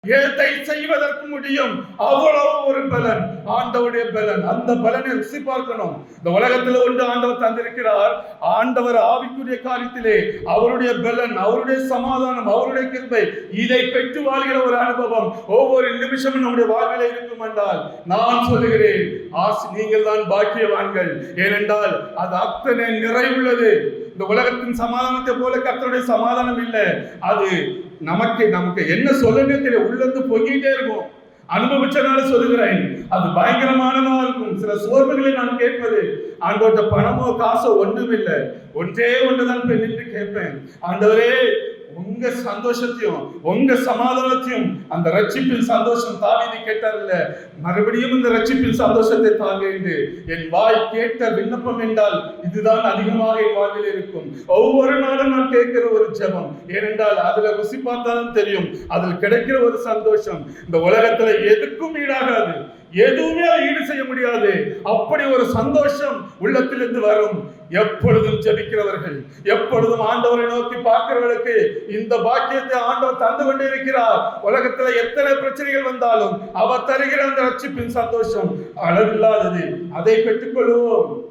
எதை செய்வதற்கு முடியும். அவ்வளவு ஒரு பலன், ஆண்டவருடைய பலன். அந்த பலனை ருசி பார்க்கணும். இந்த உலகத்தில் ஒன்று ஆண்டவர் தந்திருக்கிறார். ஆண்டவர் ஆவிக்குரிய காரியத்திலே அவருடைய பலன், அவருடைய சமாதானம், அவருடைய கிருபை, இதை பெற்று வாழ்கிற ஒரு அனுபவம் ஒவ்வொரு நிமிஷமும் நம்முடைய வாழ்விலே இருக்கும் என்றால் நான் சொல்லுகிறேன், நீங்கள் தான் பாக்கியவான்கள். ஏனென்றால் அது அத்தனை நிறைவுள்ளது. இந்த உலகத்தின் சமாதானத்தை போல கர்த்தருடைய சமாதானம் இல்லை. அது நமக்கு என்ன சொல்லவே தெரியும், உள்ளது பொங்கிட்டே இருக்கும். அனுபவிச்சனால சொல்லுகிறேன், அது பயங்கரமானதா இருக்கும். சில சோர்வுகளை நான் கேட்பது, ஆண்டவர்கிட்ட பணமோ காசோ ஒன்றுமில்லை, ஒன்றே ஒன்றுதான் நின்று கேட்பேன், ஆண்டவரே உங்க சந்தோஷத்தையும் உங்க சமாதானத்தையும், அந்த ரட்சிப்பின் சந்தோஷம் தாவீது கேட்டார் இல்ல, மறுபடியும் இந்த ரட்சிப்பின் சந்தோஷத்தை தாங்க என்று என் வாய் கேட்ட விண்ணப்பம் என்றால் இதுதான் அதிகமாக என் வாழ்வில் இருக்கும். ஒவ்வொரு நாளும் நான் கேட்கிற ஒரு ஜெபம். ஏனென்றால் அதுல ருசி பார்த்தாலும் தெரியும், அதில் கிடைக்கிற ஒரு சந்தோஷம் இந்த உலகத்துல எதுக்கும் ஈடாகாது, எதுவுமே ஈடு செய்ய முடியாது. அப்படி ஒரு சந்தோஷம் உள்ளத்திலிருந்து வரும். எப்பொழுதும் ஜெபிக்கிறவர்கள், எப்பொழுதும் ஆண்டவரை நோக்கி பார்க்கிறவர்களுக்கு இந்த பாக்கியத்தை ஆண்டவர் தந்து கொண்டே இருக்கிறார். உலகத்துல எத்தனை பிரச்சனைகள் வந்தாலும் அவர் தருகிற அந்த ரட்சிப்பின் சந்தோஷம் அளவில்லாதது. அதை பெற்றுக்கொள்வோம்.